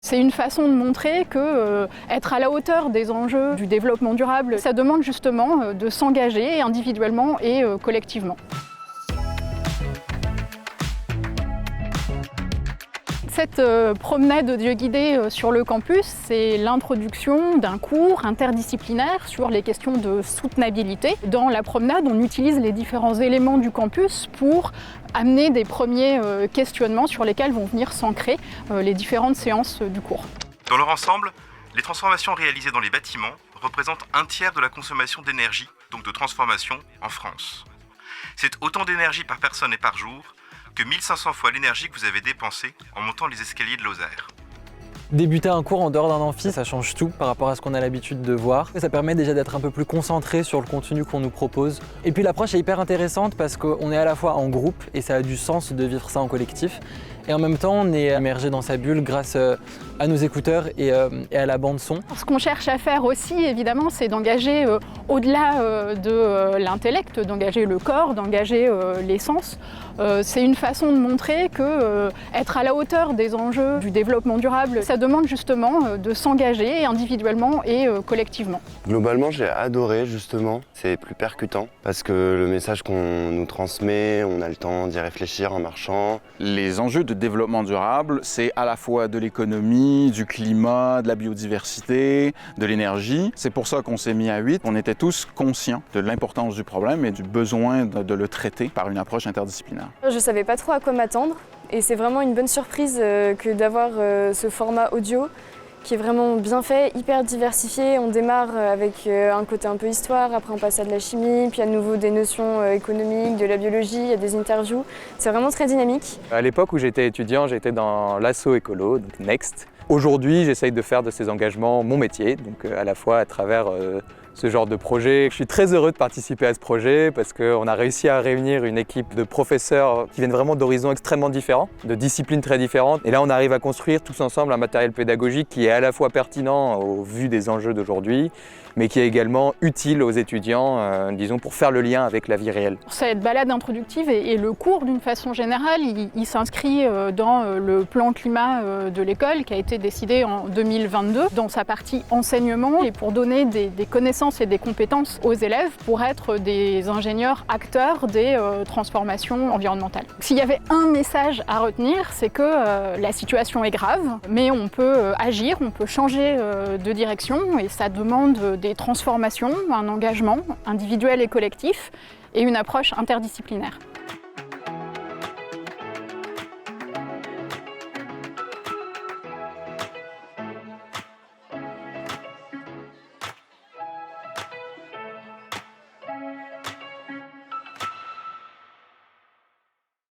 C'est une façon de montrer que être à la hauteur des enjeux du développement durable, ça demande justement de s'engager individuellement et collectivement. Cette promenade audio guidée sur le campus, c'est l'introduction d'un cours interdisciplinaire sur les questions de soutenabilité. Dans la promenade, on utilise les différents éléments du campus pour amener des premiers questionnements sur lesquels vont venir s'ancrer les différentes séances du cours. Dans leur ensemble, les transformations réalisées dans les bâtiments représentent un tiers de la consommation d'énergie, donc de transformation, en France. C'est autant d'énergie par personne et par jour que 1500 fois l'énergie que vous avez dépensée en montant les escaliers de Lozère. Débuter un cours en dehors d'un amphi, ça change tout par rapport à ce qu'on a l'habitude de voir. Ça permet déjà d'être un peu plus concentré sur le contenu qu'on nous propose. Et puis l'approche est hyper intéressante parce qu'on est à la fois en groupe et ça a du sens de vivre ça en collectif. Et en même temps, on est immergé dans sa bulle grâce à nos écouteurs et à la bande son. Ce qu'on cherche à faire aussi, évidemment, c'est d'engager au-delà de l'intellect, d'engager le corps, d'engager les sens. C'est une façon de montrer que être à la hauteur des enjeux du développement durable, ça demande justement de s'engager individuellement et collectivement. Globalement, j'ai adoré justement, c'est plus percutant parce que le message qu'on nous transmet, on a le temps d'y réfléchir en marchant. Les enjeux de développement durable, c'est à la fois de l'économie, du climat, de la biodiversité, de l'énergie. C'est pour ça qu'on s'est mis à 8. On était tous conscients de l'importance du problème et du besoin de le traiter par une approche interdisciplinaire. Je ne savais pas trop à quoi m'attendre et c'est vraiment une bonne surprise que d'avoir ce format audio qui est vraiment bien fait, hyper diversifié. On démarre avec un côté un peu histoire, après on passe à de la chimie, puis à nouveau des notions économiques, de la biologie, il y a des interviews. C'est vraiment très dynamique. À l'époque où j'étais étudiant, j'étais dans l'asso écolo, donc Next. Aujourd'hui, j'essaye de faire de ces engagements mon métier, donc à la fois à travers ce genre de projet. Je suis très heureux de participer à ce projet parce qu'on a réussi à réunir une équipe de professeurs qui viennent vraiment d'horizons extrêmement différents, de disciplines très différentes. Et là, on arrive à construire tous ensemble un matériel pédagogique qui est à la fois pertinent au vu des enjeux d'aujourd'hui, mais qui est également utile aux étudiants, disons, pour faire le lien avec la vie réelle. Cette balade introductive et le cours, d'une façon générale, il s'inscrit dans le plan climat de l'école qui a été décidé en 2022, dans sa partie enseignement, et pour donner des connaissances et des compétences aux élèves pour être des ingénieurs acteurs des transformations environnementales. S'il y avait un message à retenir, c'est que la situation est grave, mais on peut agir, on peut changer de direction et ça demande des transformations, un engagement individuel et collectif et une approche interdisciplinaire.